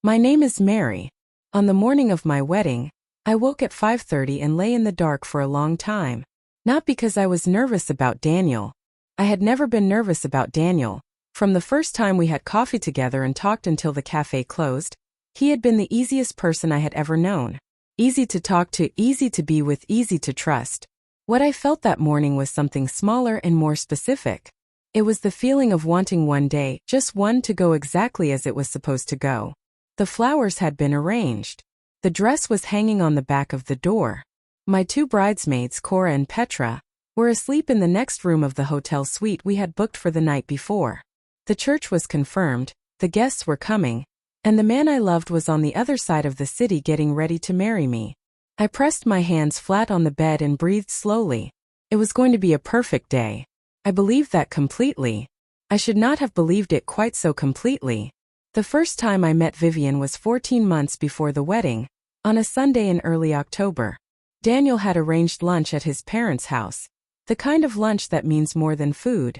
My name is Mary. On the morning of my wedding, I woke at 5:30 and lay in the dark for a long time. Not because I was nervous about Daniel. I had never been nervous about Daniel. From the first time we had coffee together and talked until the cafe closed, he had been the easiest person I had ever known. Easy to talk to, easy to be with, easy to trust. What I felt that morning was something smaller and more specific. It was the feeling of wanting one day, just one, to go exactly as it was supposed to go. The flowers had been arranged. The dress was hanging on the back of the door. My two bridesmaids, Cora and Petra, were asleep in the next room of the hotel suite we had booked for the night before. The church was confirmed, the guests were coming, and the man I loved was on the other side of the city getting ready to marry me. I pressed my hands flat on the bed and breathed slowly. It was going to be a perfect day. I believed that completely. I should not have believed it quite so completely. The first time I met Vivian was 14 months before the wedding, on a Sunday in early October. Daniel had arranged lunch at his parents' house, the kind of lunch that means more than food.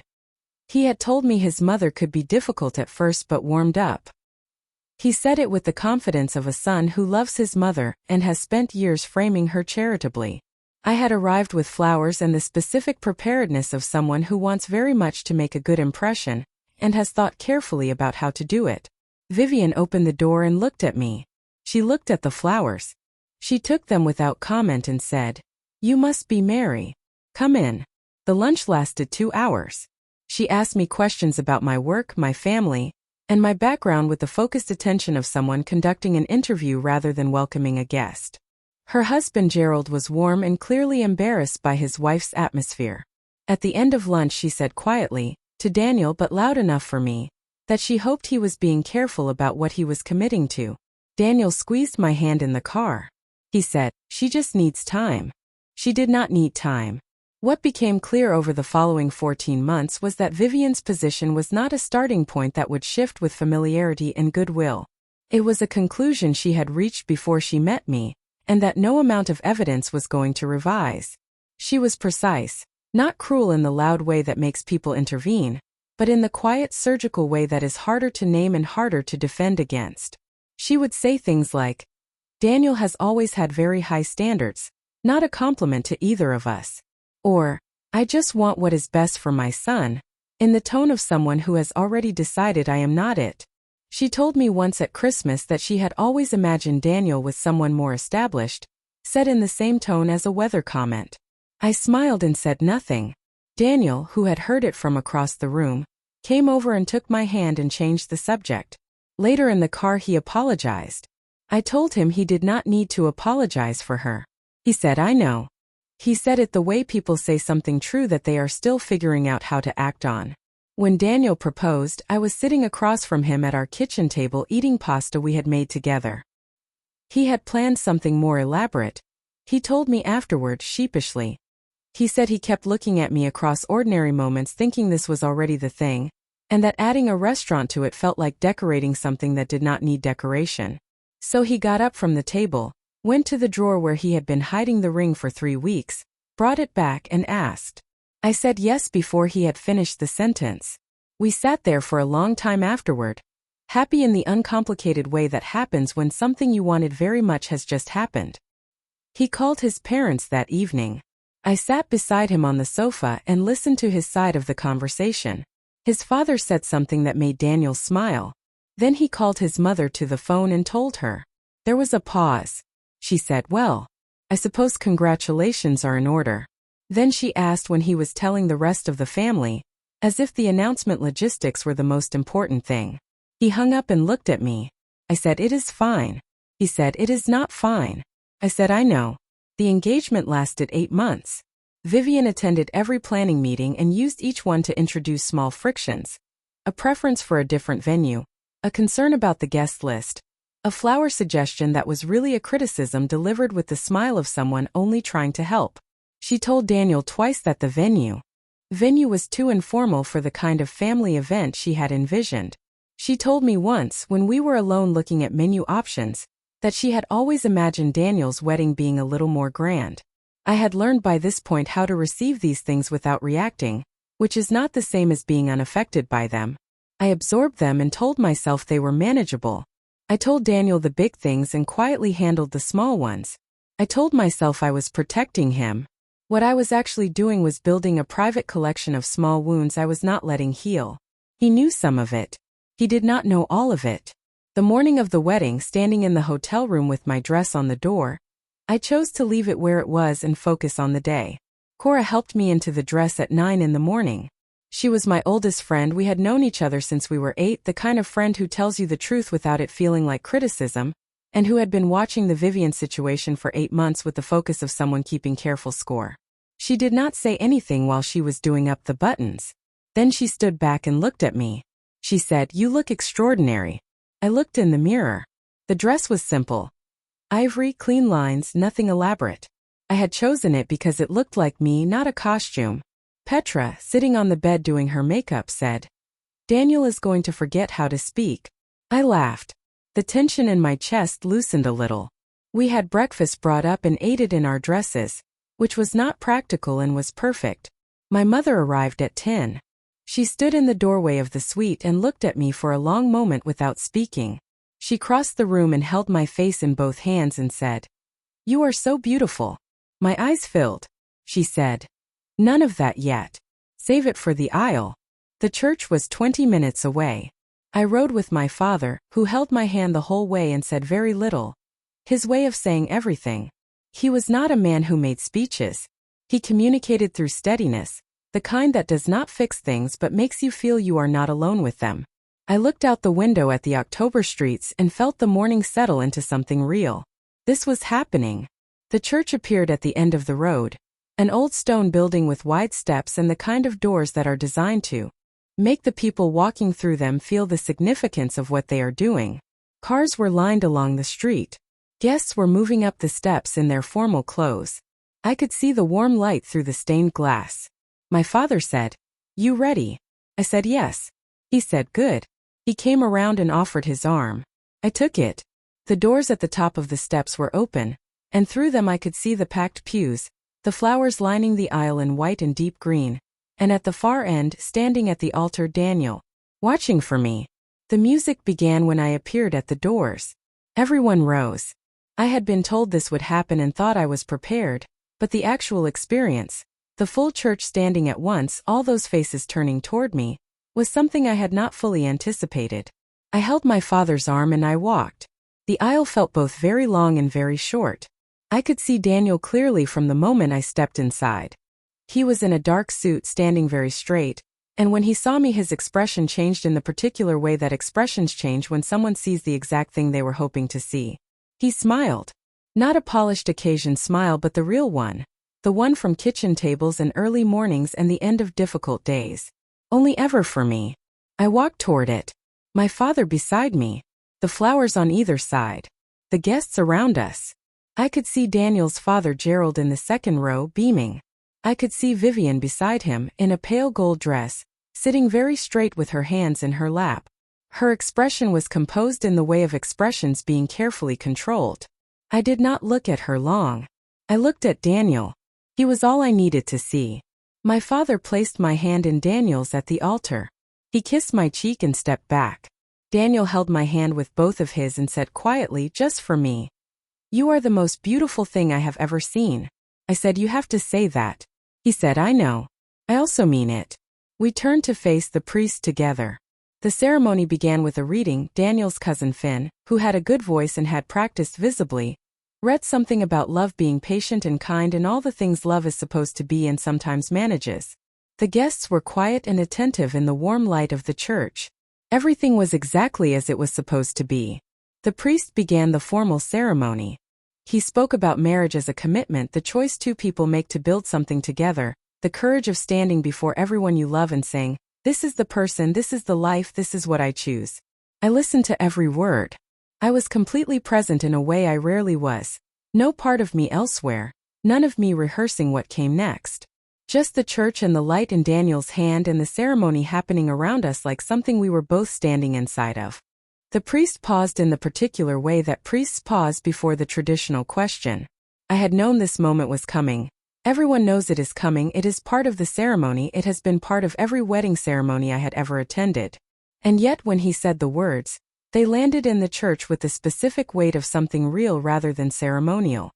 He had told me his mother could be difficult at first but warmed up. He said it with the confidence of a son who loves his mother and has spent years framing her charitably. I had arrived with flowers and the specific preparedness of someone who wants very much to make a good impression and has thought carefully about how to do it. Vivian opened the door and looked at me. She looked at the flowers. She took them without comment and said, "You must be Mary. Come in." The lunch lasted 2 hours. She asked me questions about my work, my family, and my background with the focused attention of someone conducting an interview rather than welcoming a guest. Her husband Gerald was warm and clearly embarrassed by his wife's atmosphere. At the end of lunch she said quietly, to Daniel but loud enough for me, that she hoped he was being careful about what he was committing to. Daniel squeezed my hand in the car. He said, "She just needs time." She did not need time. What became clear over the following 14 months was that Vivian's position was not a starting point that would shift with familiarity and goodwill. It was a conclusion she had reached before she met me, and that no amount of evidence was going to revise. She was precise, not cruel in the loud way that makes people intervene, but in the quiet surgical way that is harder to name and harder to defend against. She would say things like, "Daniel has always had very high standards, not a compliment to either of us." Or, "I just want what is best for my son," in the tone of someone who has already decided I am not it. She told me once at Christmas that she had always imagined Daniel with someone more established, said in the same tone as a weather comment. I smiled and said nothing. Daniel, who had heard it from across the room, came over and took my hand and changed the subject. Later in the car he apologized. I told him he did not need to apologize for her. He said, "I know." He said it the way people say something true that they are still figuring out how to act on. When Daniel proposed, I was sitting across from him at our kitchen table eating pasta we had made together. He had planned something more elaborate. He told me afterward, sheepishly. He said he kept looking at me across ordinary moments thinking this was already the thing, and that adding a restaurant to it felt like decorating something that did not need decoration. So he got up from the table, went to the drawer where he had been hiding the ring for 3 weeks, brought it back and asked. I said yes before he had finished the sentence. We sat there for a long time afterward, happy in the uncomplicated way that happens when something you wanted very much has just happened. He called his parents that evening. I sat beside him on the sofa and listened to his side of the conversation. His father said something that made Daniel smile. Then he called his mother to the phone and told her. There was a pause. She said, "Well, I suppose congratulations are in order." Then she asked when he was telling the rest of the family, as if the announcement logistics were the most important thing. He hung up and looked at me. I said, "It is fine." He said, "It is not fine." I said, "I know." The engagement lasted 8 months. Vivian attended every planning meeting and used each one to introduce small frictions. A preference for a different venue, a concern about the guest list, a flower suggestion that was really a criticism delivered with the smile of someone only trying to help. She told Daniel twice that the venue was too informal for the kind of family event she had envisioned. She told me once, when we were alone looking at menu options, that she had always imagined Daniel's wedding being a little more grand. I had learned by this point how to receive these things without reacting, which is not the same as being unaffected by them. I absorbed them and told myself they were manageable. I told Daniel the big things and quietly handled the small ones. I told myself I was protecting him. What I was actually doing was building a private collection of small wounds I was not letting heal. He knew some of it. He did not know all of it. The morning of the wedding, standing in the hotel room with my dress on the door, I chose to leave it where it was and focus on the day. Cora helped me into the dress at 9 in the morning. She was my oldest friend. We had known each other since we were 8, the kind of friend who tells you the truth without it feeling like criticism, and who had been watching the Vivian situation for 8 months with the focus of someone keeping careful score. She did not say anything while she was doing up the buttons. Then she stood back and looked at me. She said, "You look extraordinary." I looked in the mirror. The dress was simple. Ivory, clean lines, nothing elaborate. I had chosen it because it looked like me, not a costume. Petra, sitting on the bed doing her makeup, said, "Daniel is going to forget how to speak." I laughed. The tension in my chest loosened a little. We had breakfast brought up and ate it in our dresses, which was not practical and was perfect. My mother arrived at 10. She stood in the doorway of the suite and looked at me for a long moment without speaking. She crossed the room and held my face in both hands and said, "You are so beautiful." My eyes filled. She said, "None of that yet. Save it for the aisle." The church was 20 minutes away. I rode with my father, who held my hand the whole way and said very little. His way of saying everything. He was not a man who made speeches. He communicated through steadiness, the kind that does not fix things but makes you feel you are not alone with them. I looked out the window at the October streets and felt the morning settle into something real. This was happening. The church appeared at the end of the road, an old stone building with wide steps and the kind of doors that are designed to make the people walking through them feel the significance of what they are doing. Cars were lined along the street. Guests were moving up the steps in their formal clothes. I could see the warm light through the stained glass. My father said, "You ready?" I said yes. He said, "Good." He came around and offered his arm. I took it. The doors at the top of the steps were open, and through them I could see the packed pews, the flowers lining the aisle in white and deep green, and at the far end, standing at the altar, Daniel, watching for me. The music began when I appeared at the doors. Everyone rose. I had been told this would happen and thought I was prepared, but the actual experience, the full church standing at once, all those faces turning toward me, was something I had not fully anticipated. I held my father's arm and I walked. The aisle felt both very long and very short. I could see Daniel clearly from the moment I stepped inside. He was in a dark suit, standing very straight, and when he saw me his expression changed in the particular way that expressions change when someone sees the exact thing they were hoping to see. He smiled. Not a polished occasion smile but the real one. The one from kitchen tables and early mornings and the end of difficult days. Only ever for me. I walked toward it. My father beside me. The flowers on either side. The guests around us. I could see Daniel's father Gerald in the second row, beaming. I could see Vivian beside him, in a pale gold dress, sitting very straight with her hands in her lap. Her expression was composed in the way of expressions being carefully controlled. I did not look at her long. I looked at Daniel. He was all I needed to see. My father placed my hand in Daniel's at the altar. He kissed my cheek and stepped back. Daniel held my hand with both of his and said quietly, "Just for me. You are the most beautiful thing I have ever seen." I said, "You have to say that." He said, "I know. I also mean it." We turned to face the priest together. The ceremony began with a reading. Daniel's cousin Finn, who had a good voice and had practiced visibly, read something about love being patient and kind and all the things love is supposed to be and sometimes manages. The guests were quiet and attentive in the warm light of the church. Everything was exactly as it was supposed to be. The priest began the formal ceremony. He spoke about marriage as a commitment, the choice two people make to build something together, the courage of standing before everyone you love and saying, "This is the person, this is the life, this is what I choose." I listened to every word. I was completely present in a way I rarely was. No part of me elsewhere, none of me rehearsing what came next. Just the church and the light in Daniel's hand and the ceremony happening around us like something we were both standing inside of. The priest paused in the particular way that priests pause before the traditional question. I had known this moment was coming. Everyone knows it is coming, it is part of the ceremony, it has been part of every wedding ceremony I had ever attended. And yet when he said the words, They landed in the church with the specific weight of something real rather than ceremonial.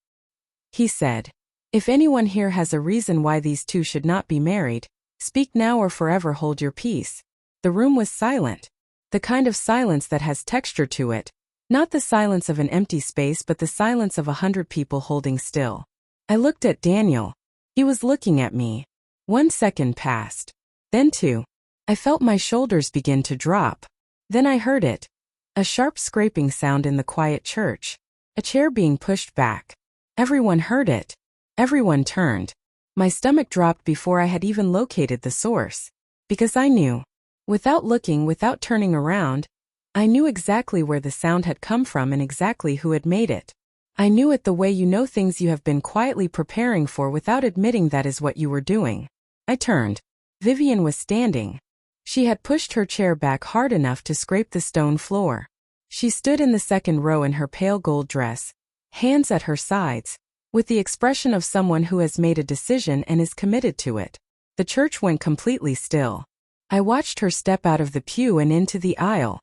He said, "If anyone here has a reason why these two should not be married, speak now or forever hold your peace." The room was silent. The kind of silence that has texture to it. Not the silence of an empty space but the silence of 100 people holding still. I looked at Daniel. He was looking at me. 1 second passed. Then 2. I felt my shoulders begin to drop. Then I heard it. A sharp scraping sound in the quiet church. A chair being pushed back. Everyone heard it. Everyone turned. My stomach dropped before I had even located the source. Because I knew. Without looking, without turning around, I knew exactly where the sound had come from and exactly who had made it. I knew it the way you know things you have been quietly preparing for without admitting that is what you were doing. I turned. Vivian was standing. She had pushed her chair back hard enough to scrape the stone floor. She stood in the second row in her pale gold dress, hands at her sides, with the expression of someone who has made a decision and is committed to it. The church went completely still. I watched her step out of the pew and into the aisle.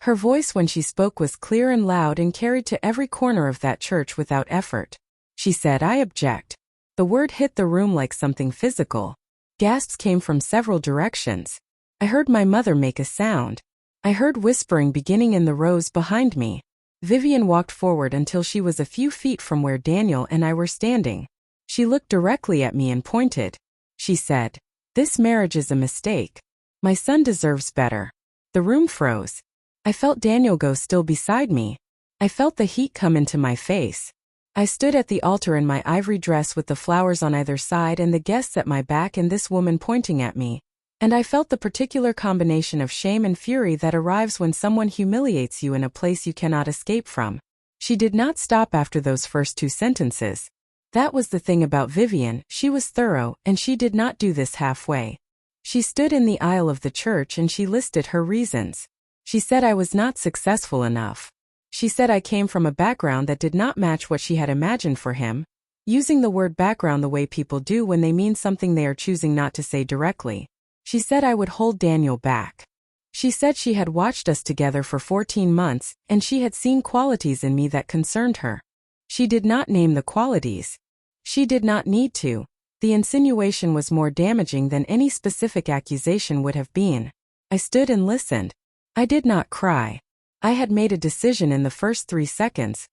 Her voice when she spoke was clear and loud and carried to every corner of that church without effort. She said, "I object." The word hit the room like something physical. Gasps came from several directions. I heard my mother make a sound. I heard whispering beginning in the rows behind me. Vivian walked forward until she was a few feet from where Daniel and I were standing. She looked directly at me and pointed. She said, "This marriage is a mistake. My son deserves better." The room froze. I felt Daniel go still beside me. I felt the heat come into my face. I stood at the altar in my ivory dress with the flowers on either side and the guests at my back and this woman pointing at me. And I felt the particular combination of shame and fury that arrives when someone humiliates you in a place you cannot escape from. She did not stop after those first 2 sentences. That was the thing about Vivian, she was thorough, and she did not do this halfway. She stood in the aisle of the church and she listed her reasons. She said I was not successful enough. She said I came from a background that did not match what she had imagined for him, using the word background the way people do when they mean something they are choosing not to say directly. She said I would hold Daniel back. She said she had watched us together for 14 months, and she had seen qualities in me that concerned her. She did not name the qualities. She did not need to. The insinuation was more damaging than any specific accusation would have been. I stood and listened. I did not cry. I had made a decision in the first 3 seconds.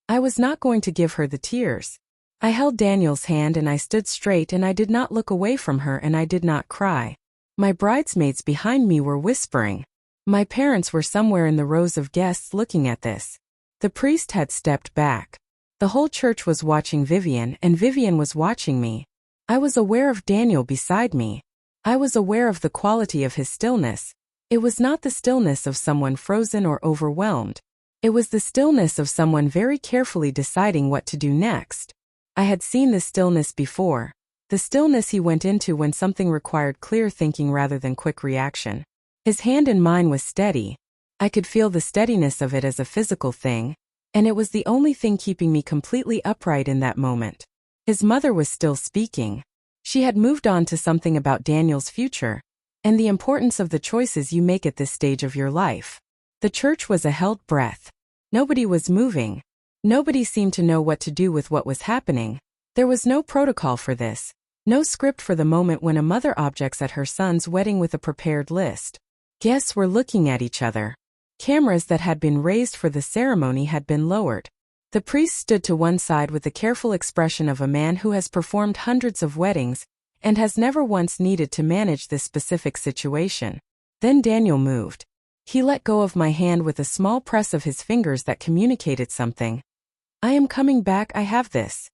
I was not going to give her the tears. I held Daniel's hand and I stood straight and I did not look away from her and I did not cry. My bridesmaids behind me were whispering. My parents were somewhere in the rows of guests looking at this. The priest had stepped back. The whole church was watching Vivian and Vivian was watching me. I was aware of Daniel beside me. I was aware of the quality of his stillness. It was not the stillness of someone frozen or overwhelmed. It was the stillness of someone very carefully deciding what to do next. I had seen this stillness before. The stillness he went into when something required clear thinking rather than quick reaction. His hand in mine was steady. I could feel the steadiness of it as a physical thing, and it was the only thing keeping me completely upright in that moment. His mother was still speaking. She had moved on to something about Daniel's future, and the importance of the choices you make at this stage of your life. The church was a held breath. Nobody was moving. Nobody seemed to know what to do with what was happening. There was no protocol for this. No script for the moment when a mother objects at her son's wedding with a prepared list. Guests were looking at each other. Cameras that had been raised for the ceremony had been lowered. The priest stood to one side with the careful expression of a man who has performed hundreds of weddings and has never once needed to manage this specific situation. Then Daniel moved. He let go of my hand with a small press of his fingers that communicated something. "I am coming back, I have this."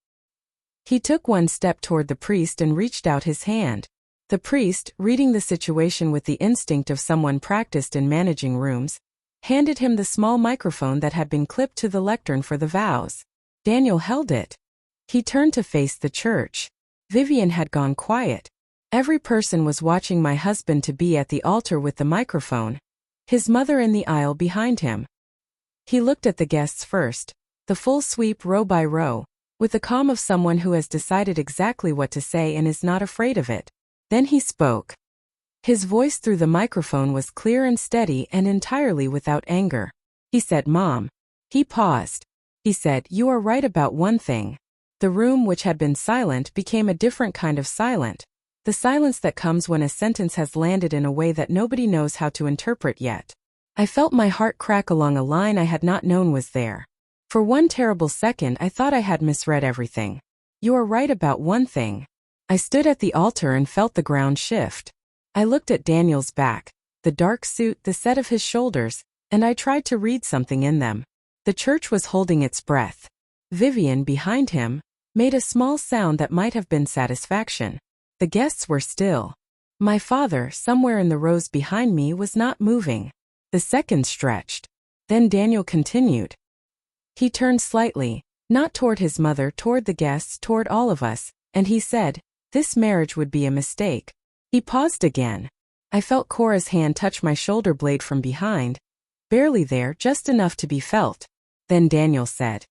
He took one step toward the priest and reached out his hand. The priest, reading the situation with the instinct of someone practiced in managing rooms, handed him the small microphone that had been clipped to the lectern for the vows. Daniel held it. He turned to face the church. Vivian had gone quiet. Every person was watching my husband-to-be at the altar with the microphone, his mother in the aisle behind him. He looked at the guests first, the full sweep row by row, with the calm of someone who has decided exactly what to say and is not afraid of it. Then he spoke. His voice through the microphone was clear and steady and entirely without anger. He said, Mom. He paused. He said, You are right about one thing. The room, which had been silent, became a different kind of silent. The silence that comes when a sentence has landed in a way that nobody knows how to interpret yet. I felt my heart crack along a line I had not known was there. For one terrible second I thought I had misread everything. You are right about one thing. I stood at the altar and felt the ground shift. I looked at Daniel's back, the dark suit, the set of his shoulders, and I tried to read something in them. The church was holding its breath. Vivian, behind him, made a small sound that might have been satisfaction. The guests were still. My father, somewhere in the rows behind me, was not moving. The seconds stretched. Then Daniel continued. He turned slightly, not toward his mother, toward the guests, toward all of us, and he said, This marriage would be a mistake. He paused again. I felt Cora's hand touch my shoulder blade from behind. Barely there, just enough to be felt. Then Daniel said,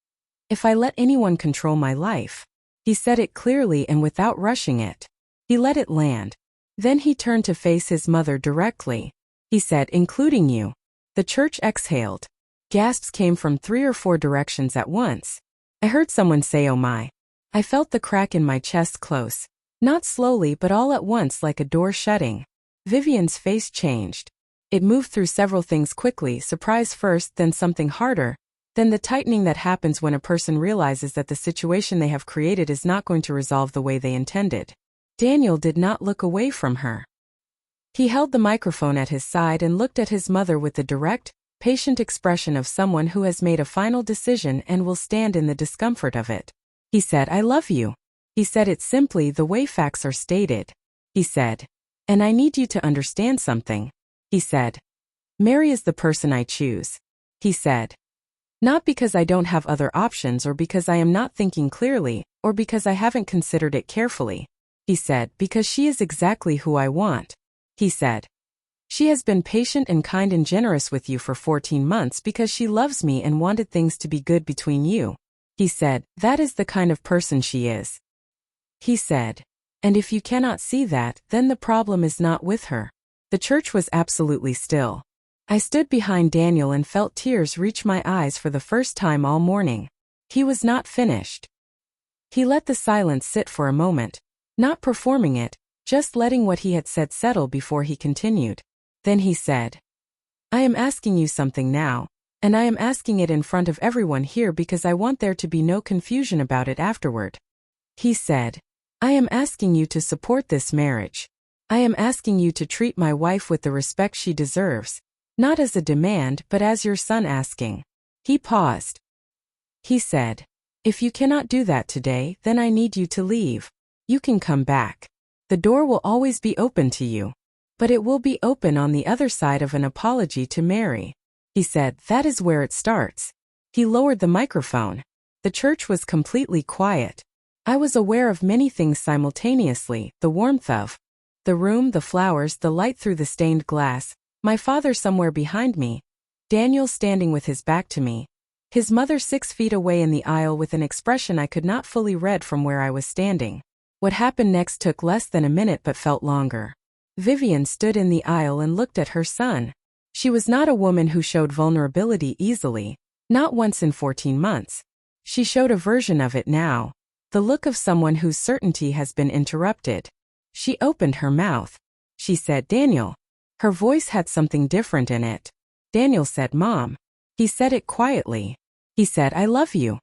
If I let anyone control my life. He said it clearly and without rushing it. He let it land. Then he turned to face his mother directly. He said, Including you. The church exhaled. Gasps came from 3 or 4 directions at once. I heard someone say, Oh my. I felt the crack in my chest close. Not slowly but all at once, like a door shutting. Vivian's face changed. It moved through several things quickly, surprise first, then something harder, then the tightening that happens when a person realizes that the situation they have created is not going to resolve the way they intended. Daniel did not look away from her. He held the microphone at his side and looked at his mother with the direct, patient expression of someone who has made a final decision and will stand in the discomfort of it. He said, I love you. He said it simply, the way facts are stated. He said, And I need you to understand something. He said, Mary is the person I choose. He said, Not because I don't have other options or because I am not thinking clearly or because I haven't considered it carefully. He said, Because she is exactly who I want. He said, She has been patient and kind and generous with you for 14 months because she loves me and wanted things to be good between you. He said, That is the kind of person she is. He said, And if you cannot see that, then the problem is not with her. The church was absolutely still. I stood behind Daniel and felt tears reach my eyes for the first time all morning. He was not finished. He let the silence sit for a moment, not performing it, just letting what he had said settle before he continued. Then he said, I am asking you something now, and I am asking it in front of everyone here because I want there to be no confusion about it afterward. He said, I am asking you to support this marriage. I am asking you to treat my wife with the respect she deserves, not as a demand but as your son asking. He paused. He said, If you cannot do that today, then I need you to leave. You can come back. The door will always be open to you. But it will be open on the other side of an apology to Mary. He said, That is where it starts. He lowered the microphone. The church was completely quiet. I was aware of many things simultaneously, the warmth of the room, the flowers, the light through the stained glass, my father somewhere behind me, Daniel standing with his back to me, his mother 6 feet away in the aisle with an expression I could not fully read from where I was standing. What happened next took less than a minute but felt longer. Vivian stood in the aisle and looked at her son. She was not a woman who showed vulnerability easily, not once in 14 months. She showed a version of it now, the look of someone whose certainty has been interrupted. She opened her mouth. She said, Daniel. Her voice had something different in it. Daniel said, Mom. He said it quietly. He said, I love you.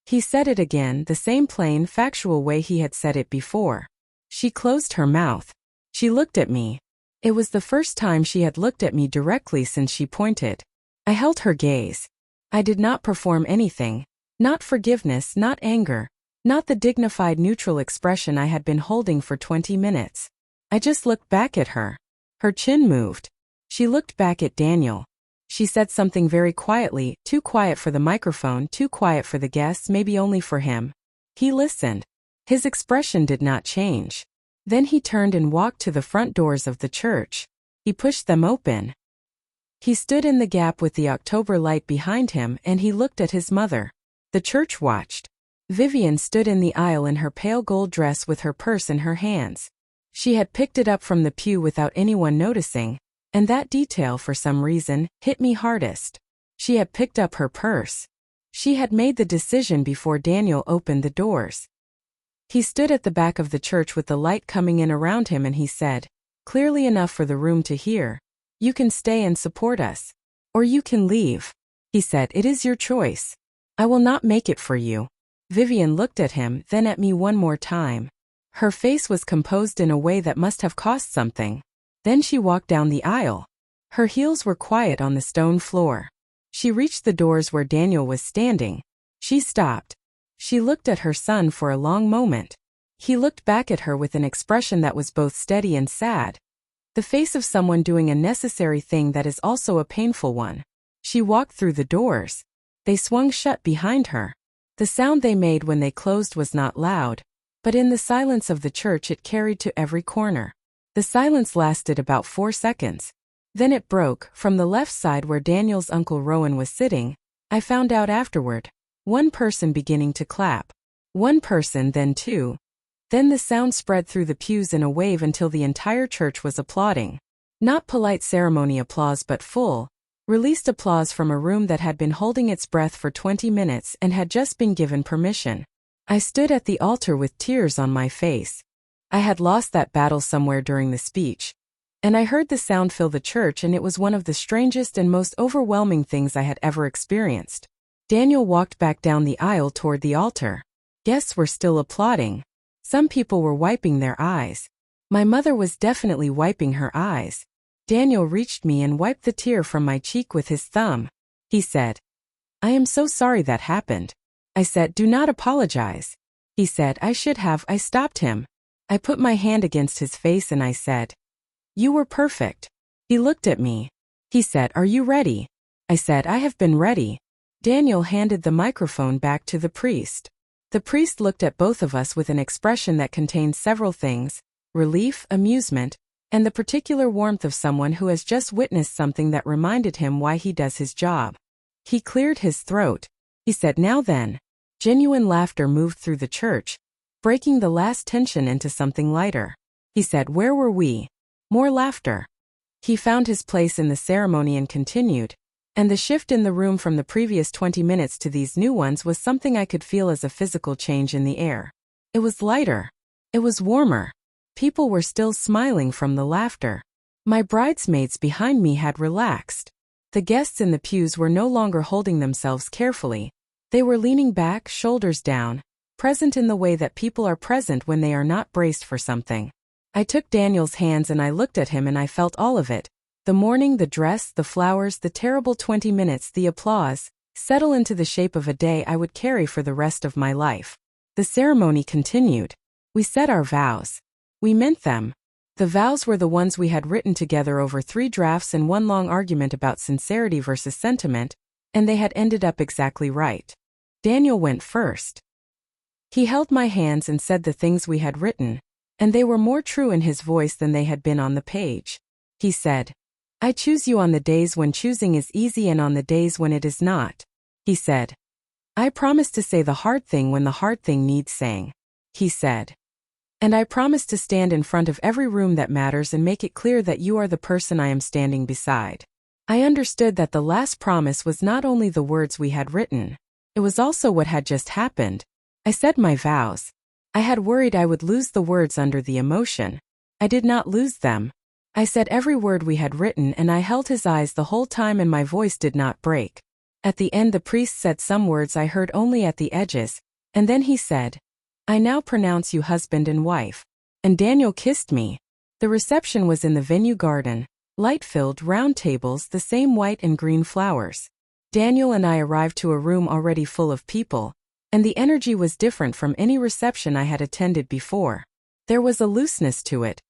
He said it again, the same plain, factual way he had said it before. She closed her mouth. She looked at me. It was the first time she had looked at me directly since she pointed. I held her gaze. I did not perform anything. Not forgiveness, not anger. Not the dignified neutral expression I had been holding for 20 minutes. I just looked back at her. Her chin moved. She looked back at Daniel. She said something very quietly, too quiet for the microphone, too quiet for the guests, maybe only for him. He listened. His expression did not change. Then he turned and walked to the front doors of the church. He pushed them open. He stood in the gap with the October light behind him and he looked at his mother. The church watched. Vivian stood in the aisle in her pale gold dress with her purse in her hands. She had picked it up from the pew without anyone noticing, and that detail, for some reason, hit me hardest. She had picked up her purse. She had made the decision before Daniel opened the doors. He stood at the back of the church with the light coming in around him and he said, clearly enough for the room to hear, "You can stay and support us. Or you can leave." He said, "It is your choice. I will not make it for you." Vivian looked at him, then at me one more time. Her face was composed in a way that must have cost something. Then she walked down the aisle. Her heels were quiet on the stone floor. She reached the doors where Daniel was standing. She stopped. She looked at her son for a long moment. He looked back at her with an expression that was both steady and sad. The face of someone doing a necessary thing that is also a painful one. She walked through the doors. They swung shut behind her. The sound they made when they closed was not loud, but in the silence of the church it carried to every corner. The silence lasted about 4 seconds. Then it broke. From the left side where Daniel's Uncle Rowan was sitting, I found out afterward, one person beginning to clap. One person, then two. Then the sound spread through the pews in a wave until the entire church was applauding. Not polite ceremony applause but full, released applause from a room that had been holding its breath for 20 minutes and had just been given permission. I stood at the altar with tears on my face. I had lost that battle somewhere during the speech. And I heard the sound fill the church, and it was one of the strangest and most overwhelming things I had ever experienced. Daniel walked back down the aisle toward the altar. Guests were still applauding. Some people were wiping their eyes. My mother was definitely wiping her eyes. Daniel reached me and wiped the tear from my cheek with his thumb. He said, "I am so sorry that happened." I said, "Do not apologize." He said, "I should have." I stopped him. I put my hand against his face and I said, "You were perfect." He looked at me. He said, "Are you ready?" I said, "I have been ready." Daniel handed the microphone back to the priest. The priest looked at both of us with an expression that contained several things: relief, amusement, and the particular warmth of someone who has just witnessed something that reminded him why he does his job. He cleared his throat. He said, "Now then." Genuine laughter moved through the church, breaking the last tension into something lighter. He said, "Where were we?" More laughter. He found his place in the ceremony and continued, and the shift in the room from the previous 20 minutes to these new ones was something I could feel as a physical change in the air. It was lighter. It was warmer. People were still smiling from the laughter. My bridesmaids behind me had relaxed. The guests in the pews were no longer holding themselves carefully. They were leaning back, shoulders down, present in the way that people are present when they are not braced for something. I took Daniel's hands and I looked at him and I felt all of it. The morning, the dress, the flowers, the terrible 20 minutes, the applause, settle into the shape of a day I would carry for the rest of my life. The ceremony continued. We said our vows. We meant them. The vows were the ones we had written together over 3 drafts and one long argument about sincerity versus sentiment, and they had ended up exactly right. Daniel went first. He held my hands and said the things we had written, and they were more true in his voice than they had been on the page. He said, "I choose you on the days when choosing is easy and on the days when it is not." He said, "I promise to say the hard thing when the hard thing needs saying." He said, "And I promise to stand in front of every room that matters and make it clear that you are the person I am standing beside." I understood that the last promise was not only the words we had written, it was also what had just happened. I said my vows. I had worried I would lose the words under the emotion. I did not lose them. I said every word we had written and I held his eyes the whole time and my voice did not break. At the end the priest said some words I heard only at the edges, and then he said, "I now pronounce you husband and wife." And Daniel kissed me. The reception was in the venue garden, light-filled, round tables, the same white and green flowers. Daniel and I arrived to a room already full of people, and the energy was different from any reception I had attended before. There was a looseness to it,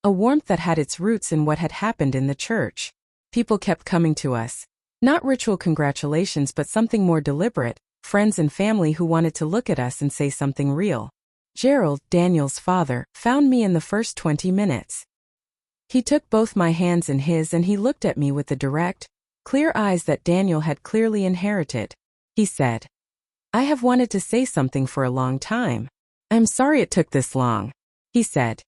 a warmth that had its roots in what had happened in the church. People kept coming to us. Not ritual congratulations but something more deliberate, friends and family who wanted to look at us and say something real. Gerald, Daniel's father, found me in the first 20 minutes. He took both my hands in his and he looked at me with the direct, clear eyes that Daniel had clearly inherited. He said, "I have wanted to say something for a long time. I'm sorry it took this long." He said,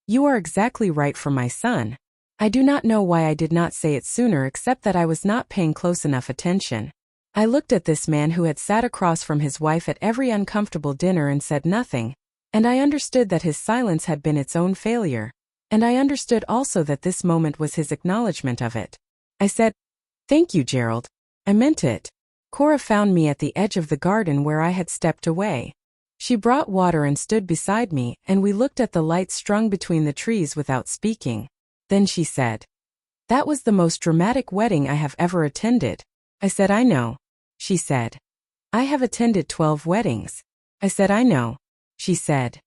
"You are exactly right for my son. I do not know why I did not say it sooner except that I was not paying close enough attention. I looked at this man who had sat across from his wife at every uncomfortable dinner and said nothing, and I understood that his silence had been its own failure, and I understood also that this moment was his acknowledgement of it. I said, "Thank you, Gerald. I meant it." Cora found me at the edge of the garden where I had stepped away. She brought water and stood beside me, and we looked at the lights strung between the trees without speaking. Then she said, "That was the most dramatic wedding I have ever attended." I said, "I know." She said, "I have attended 12 weddings." I said, "I know." She said,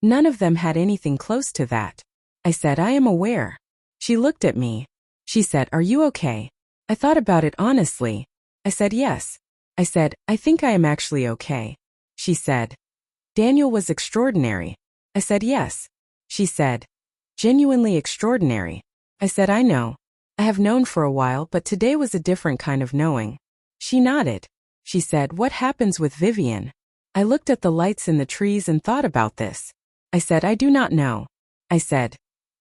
"None of them had anything close to that." I said, "I am aware." She looked at me. She said, "Are you okay?" I thought about it honestly. I said, "Yes." I said, "I think I am actually okay." She said, "Daniel was extraordinary." I said, "Yes." She said, "Genuinely extraordinary." I said, "I know. I have known for a while, but today was a different kind of knowing." She nodded. She said, "What happens with Vivian?" I looked at the lights in the trees and thought about this. I said, "I do not know." I said,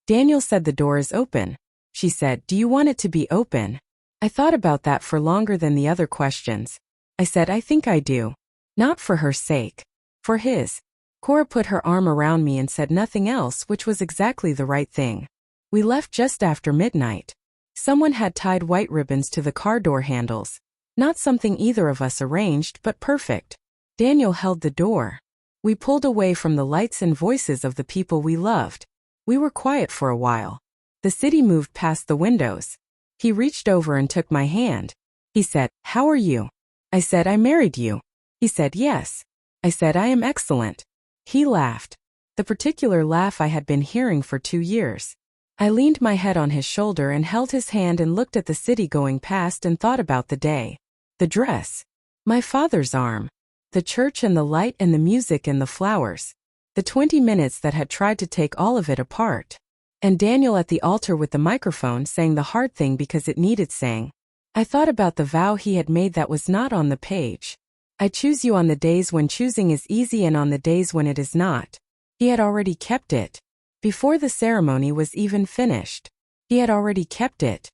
"Daniel said the door is open." She said, "Do you want it to be open?" I thought about that for longer than the other questions. I said, "I think I do. Not for her sake. For his." Cora put her arm around me and said nothing else, which was exactly the right thing. We left just after midnight. Someone had tied white ribbons to the car door handles. Not something either of us arranged, but perfect. Daniel held the door. We pulled away from the lights and voices of the people we loved. We were quiet for a while. The city moved past the windows. He reached over and took my hand. He said, "How are you?" I said, "I married you." He said, "Yes." I said, "I am excellent." He laughed. The particular laugh I had been hearing for 2 years. I leaned my head on his shoulder and held his hand and looked at the city going past and thought about the day. The dress. My father's arm. The church and the light and the music and the flowers. The 20 minutes that had tried to take all of it apart. And Daniel at the altar with the microphone saying the hard thing because it needed saying. I thought about the vow he had made that was not on the page. "I choose you on the days when choosing is easy and on the days when it is not." He had already kept it. Before the ceremony was even finished. He had already kept it.